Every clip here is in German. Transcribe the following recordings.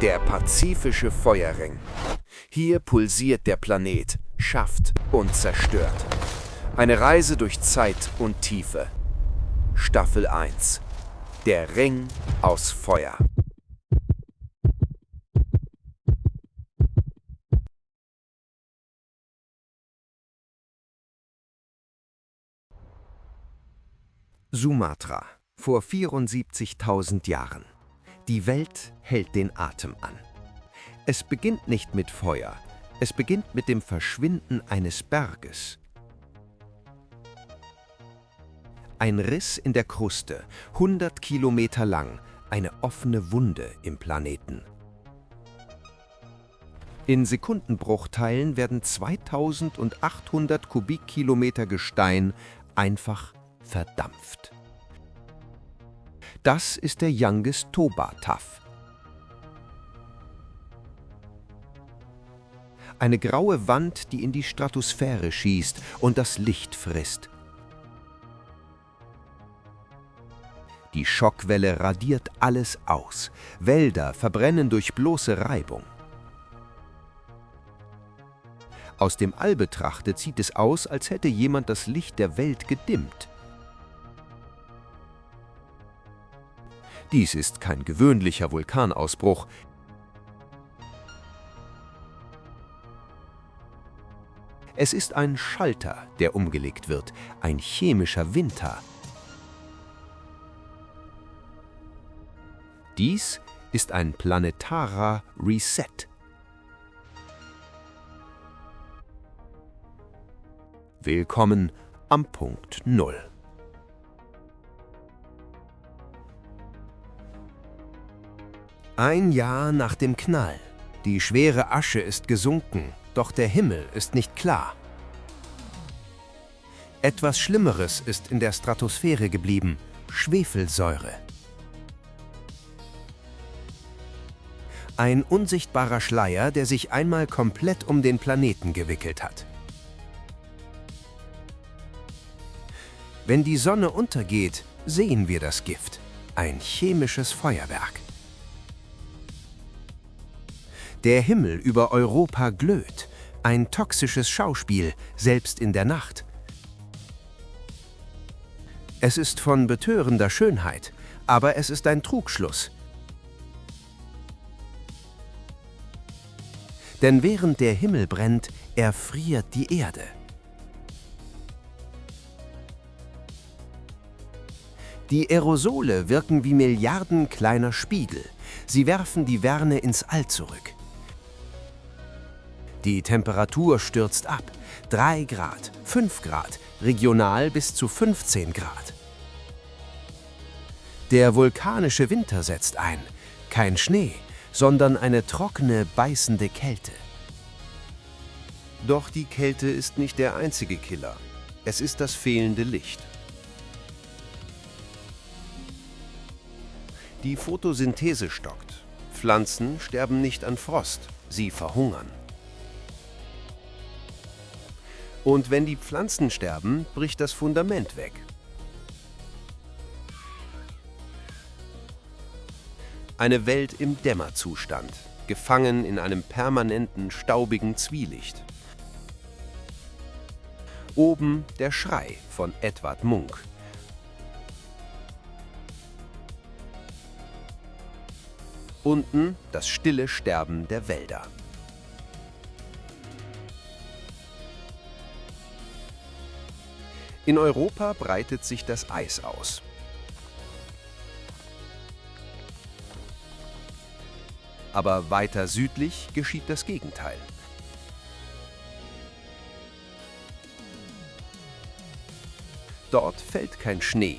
Der pazifische Feuerring. Hier pulsiert der Planet, schafft und zerstört. Eine Reise durch Zeit und Tiefe. Staffel 1. Der Ring aus Feuer. Sumatra, vor 74.000 Jahren. Die Welt hält den Atem an. Es beginnt nicht mit Feuer, es beginnt mit dem Verschwinden eines Berges. Ein Riss in der Kruste, 100 Kilometer lang, eine offene Wunde im Planeten. In Sekundenbruchteilen werden 2800 Kubikkilometer Gestein einfach verdampft. Das ist der Youngest-Toba-Tuff. Eine graue Wand, die in die Stratosphäre schießt und das Licht frisst. Die Schockwelle radiert alles aus. Wälder verbrennen durch bloße Reibung. Aus dem All betrachtet sieht es aus, als hätte jemand das Licht der Welt gedimmt. Dies ist kein gewöhnlicher Vulkanausbruch. Es ist ein Schalter, der umgelegt wird, ein chemischer Winter. Dies ist ein planetarer Reset. Willkommen am Punkt Null. Ein Jahr nach dem Knall. Die schwere Asche ist gesunken, doch der Himmel ist nicht klar. Etwas Schlimmeres ist in der Stratosphäre geblieben: Schwefelsäure. Ein unsichtbarer Schleier, der sich einmal komplett um den Planeten gewickelt hat. Wenn die Sonne untergeht, sehen wir das Gift. Ein chemisches Feuerwerk. Der Himmel über Europa glüht. Ein toxisches Schauspiel, selbst in der Nacht. Es ist von betörender Schönheit, aber es ist ein Trugschluss. Denn während der Himmel brennt, erfriert die Erde. Die Aerosole wirken wie Milliarden kleiner Spiegel. Sie werfen die Wärme ins All zurück. Die Temperatur stürzt ab. 3 Grad, 5 Grad, regional bis zu 15 Grad. Der vulkanische Winter setzt ein. Kein Schnee, sondern eine trockene, beißende Kälte. Doch die Kälte ist nicht der einzige Killer. Es ist das fehlende Licht. Die Photosynthese stockt. Pflanzen sterben nicht an Frost, sie verhungern. Und wenn die Pflanzen sterben, bricht das Fundament weg. Eine Welt im Dämmerzustand, gefangen in einem permanenten, staubigen Zwielicht. Oben der Schrei von Edvard Munch. Unten das stille Sterben der Wälder. In Europa breitet sich das Eis aus. Aber weiter südlich geschieht das Gegenteil. Dort fällt kein Schnee,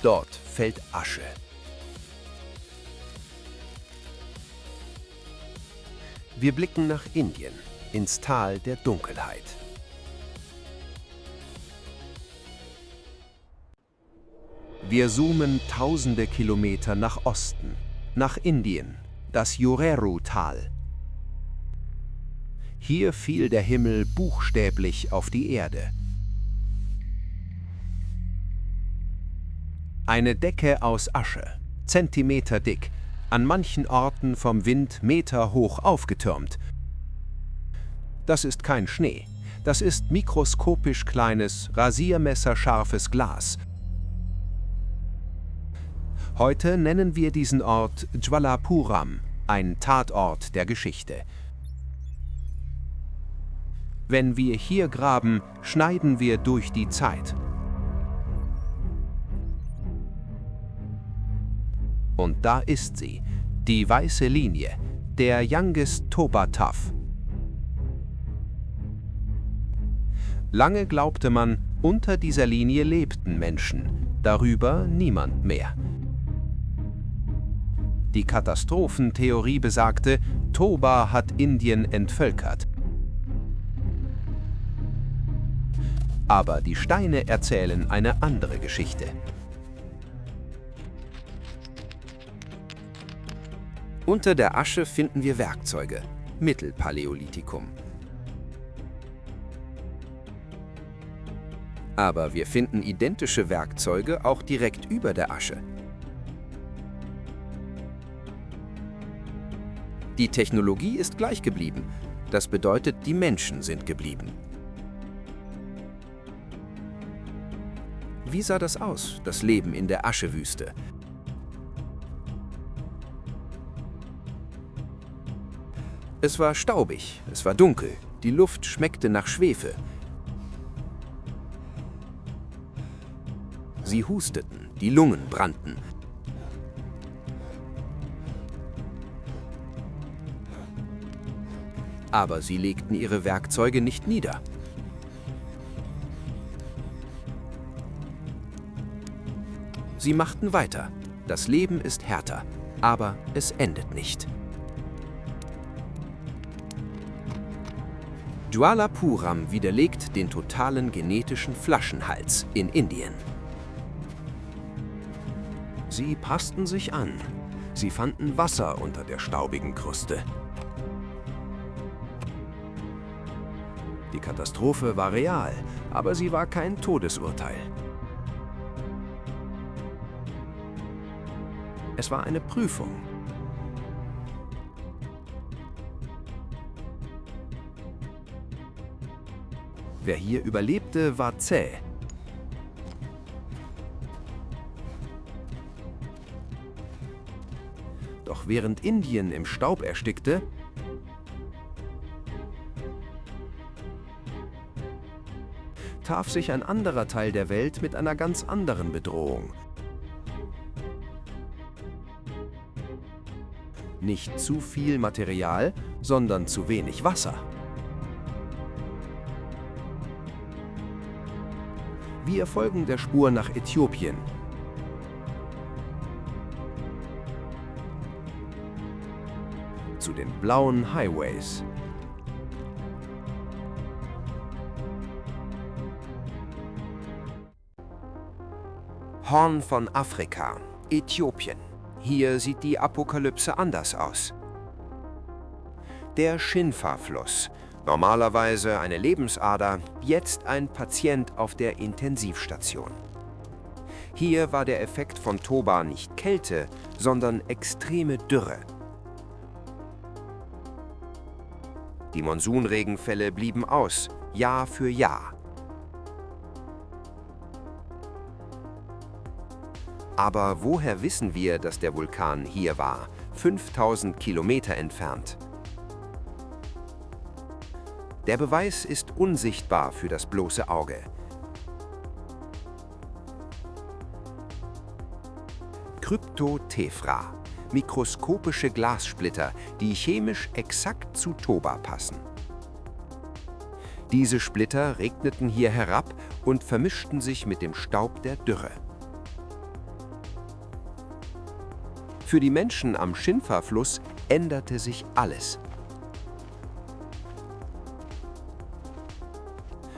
dort fällt Asche. Wir blicken nach Indien, ins Tal der Dunkelheit. Wir zoomen tausende Kilometer nach Osten, nach Indien, das Yoreru-Tal. Hier fiel der Himmel buchstäblich auf die Erde. Eine Decke aus Asche, Zentimeter dick, an manchen Orten vom Wind meterhoch aufgetürmt. Das ist kein Schnee, das ist mikroskopisch kleines, rasiermesserscharfes Glas. Heute nennen wir diesen Ort Jwalapuram, ein Tatort der Geschichte. Wenn wir hier graben, schneiden wir durch die Zeit. Und da ist sie, die weiße Linie, der Youngest Toba Tuff. Lange glaubte man, unter dieser Linie lebten Menschen, darüber niemand mehr. Die Katastrophentheorie besagte, Toba hat Indien entvölkert. Aber die Steine erzählen eine andere Geschichte. Unter der Asche finden wir Werkzeuge, Mittelpaläolithikum. Aber wir finden identische Werkzeuge auch direkt über der Asche. Die Technologie ist gleich geblieben. Das bedeutet, die Menschen sind geblieben. Wie sah das aus, das Leben in der Aschewüste? Es war staubig, es war dunkel, die Luft schmeckte nach Schwefel. Sie husteten, die Lungen brannten. Aber sie legten ihre Werkzeuge nicht nieder. Sie machten weiter. Das Leben ist härter, aber es endet nicht. Jwalapuram widerlegt den totalen genetischen Flaschenhals in Indien. Sie passten sich an. Sie fanden Wasser unter der staubigen Kruste. Die Katastrophe war real, aber sie war kein Todesurteil. Es war eine Prüfung. Wer hier überlebte, war zäh. Doch während Indien im Staub erstickte, traf sich ein anderer Teil der Welt mit einer ganz anderen Bedrohung. Nicht zu viel Material, sondern zu wenig Wasser. Wir folgen der Spur nach Äthiopien. Zu den blauen Highways. Horn von Afrika, Äthiopien. Hier sieht die Apokalypse anders aus. Der Shinfa-Fluss, normalerweise eine Lebensader, jetzt ein Patient auf der Intensivstation. Hier war der Effekt von Toba nicht Kälte, sondern extreme Dürre. Die Monsunregenfälle blieben aus, Jahr für Jahr. Aber woher wissen wir, dass der Vulkan hier war, 5000 Kilometer entfernt? Der Beweis ist unsichtbar für das bloße Auge. Kryptotephra, mikroskopische Glassplitter, die chemisch exakt zu Toba passen. Diese Splitter regneten hier herab und vermischten sich mit dem Staub der Dürre. Für die Menschen am Shinfa-Fluss änderte sich alles.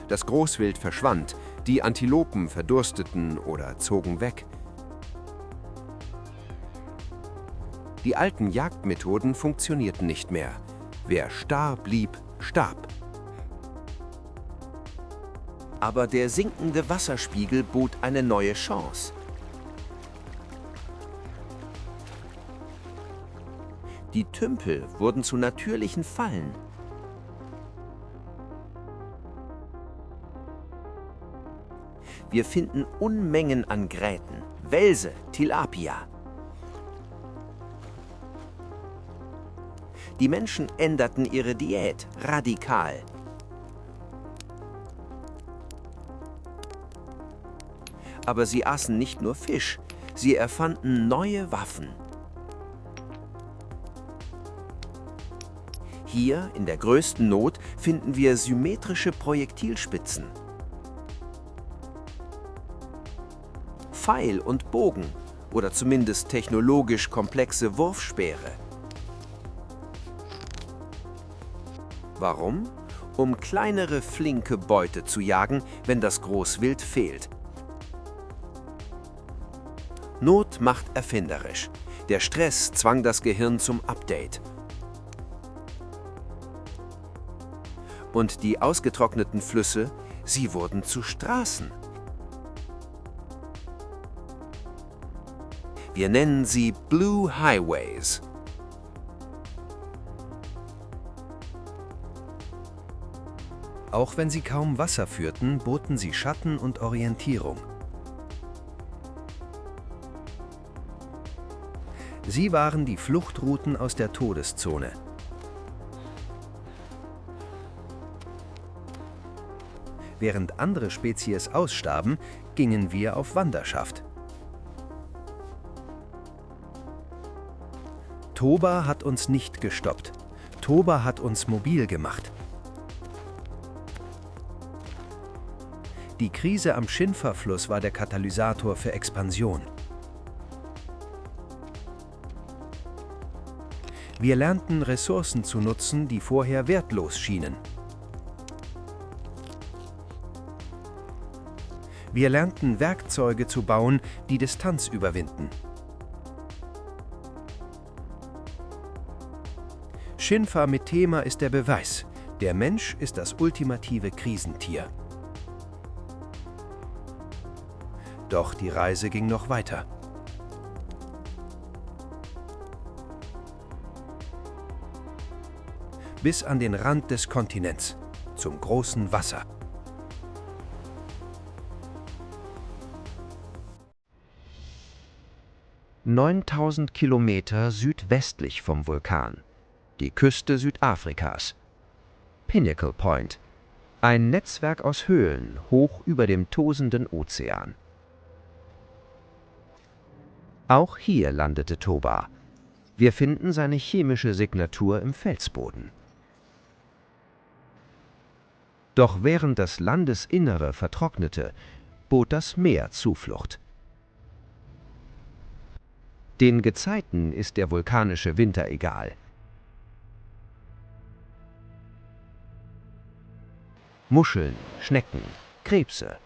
Das Großwild verschwand, die Antilopen verdursteten oder zogen weg. Die alten Jagdmethoden funktionierten nicht mehr. Wer starr blieb, starb. Aber der sinkende Wasserspiegel bot eine neue Chance. Die Tümpel wurden zu natürlichen Fallen. Wir finden Unmengen an Gräten, Welse, Tilapia. Die Menschen änderten ihre Diät radikal. Aber sie aßen nicht nur Fisch, sie erfanden neue Waffen. Hier, in der größten Not, finden wir symmetrische Projektilspitzen. Pfeil und Bogen oder zumindest technologisch komplexe Wurfspeere. Warum? Um kleinere, flinke Beute zu jagen, wenn das Großwild fehlt. Not macht erfinderisch. Der Stress zwang das Gehirn zum Update. Und die ausgetrockneten Flüsse, sie wurden zu Straßen. Wir nennen sie Blue Highways. Auch wenn sie kaum Wasser führten, boten sie Schatten und Orientierung. Sie waren die Fluchtrouten aus der Todeszone. Während andere Spezies ausstarben, gingen wir auf Wanderschaft. Toba hat uns nicht gestoppt. Toba hat uns mobil gemacht. Die Krise am Shinfa-Fluss war der Katalysator für Expansion. Wir lernten, Ressourcen zu nutzen, die vorher wertlos schienen. Wir lernten, Werkzeuge zu bauen, die Distanz überwinden. Shinfa mit Thema ist der Beweis. Der Mensch ist das ultimative Krisentier. Doch die Reise ging noch weiter. Bis an den Rand des Kontinents, zum großen Wasser. (9000 Kilometer südwestlich vom Vulkan. Die Küste Südafrikas. Pinnacle Point. Ein Netzwerk aus Höhlen, hoch über dem tosenden Ozean. Auch hier landete Toba. Wir finden seine chemische Signatur im Felsboden. Doch während das Landesinnere vertrocknete, bot das Meer Zuflucht. Den Gezeiten ist der vulkanische Winter egal. Muscheln, Schnecken, Krebse.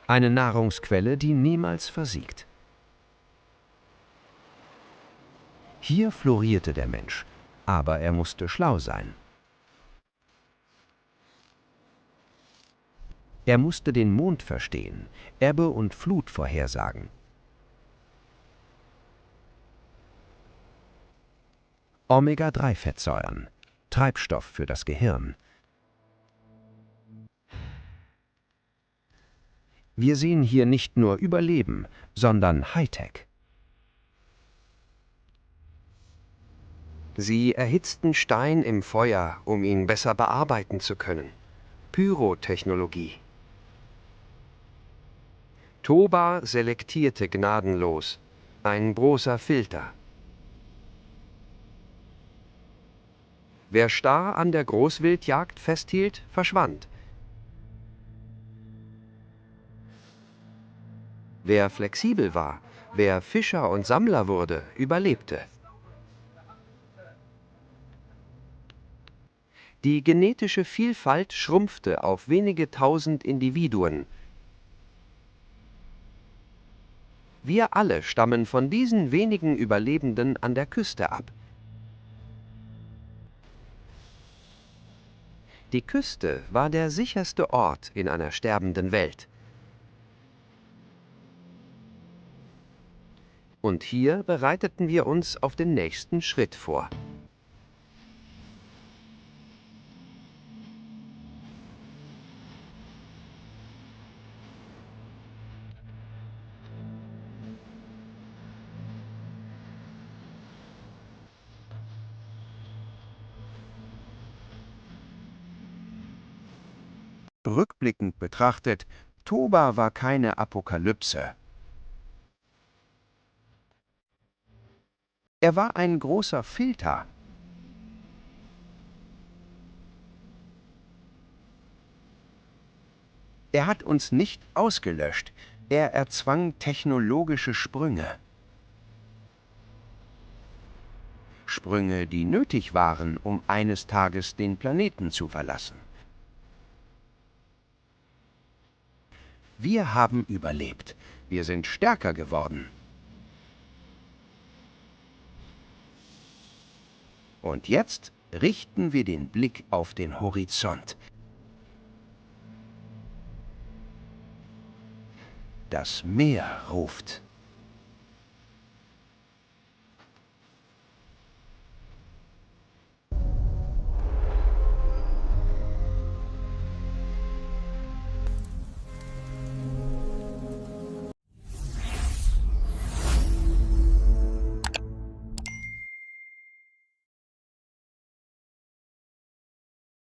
Eine Nahrungsquelle, die niemals versiegt. Hier florierte der Mensch, aber er musste schlau sein. Er musste den Mond verstehen, Ebbe und Flut vorhersagen. Omega-3-Fettsäuren, Treibstoff für das Gehirn. Wir sehen hier nicht nur Überleben, sondern Hightech. Sie erhitzten Stein im Feuer, um ihn besser bearbeiten zu können. Pyrotechnologie. Toba selektierte gnadenlos. Ein großer Filter. Wer starr an der Großwildjagd festhielt, verschwand. Wer flexibel war, wer Fischer und Sammler wurde, überlebte. Die genetische Vielfalt schrumpfte auf wenige tausend Individuen. Wir alle stammen von diesen wenigen Überlebenden an der Küste ab. Die Küste war der sicherste Ort in einer sterbenden Welt. Und hier bereiteten wir uns auf den nächsten Schritt vor. Rückblickend betrachtet, Toba war keine Apokalypse. Er war ein großer Filter. Er hat uns nicht ausgelöscht, er erzwang technologische Sprünge. Sprünge, die nötig waren, um eines Tages den Planeten zu verlassen. Wir haben überlebt. Wir sind stärker geworden. Und jetzt richten wir den Blick auf den Horizont. Das Meer ruft.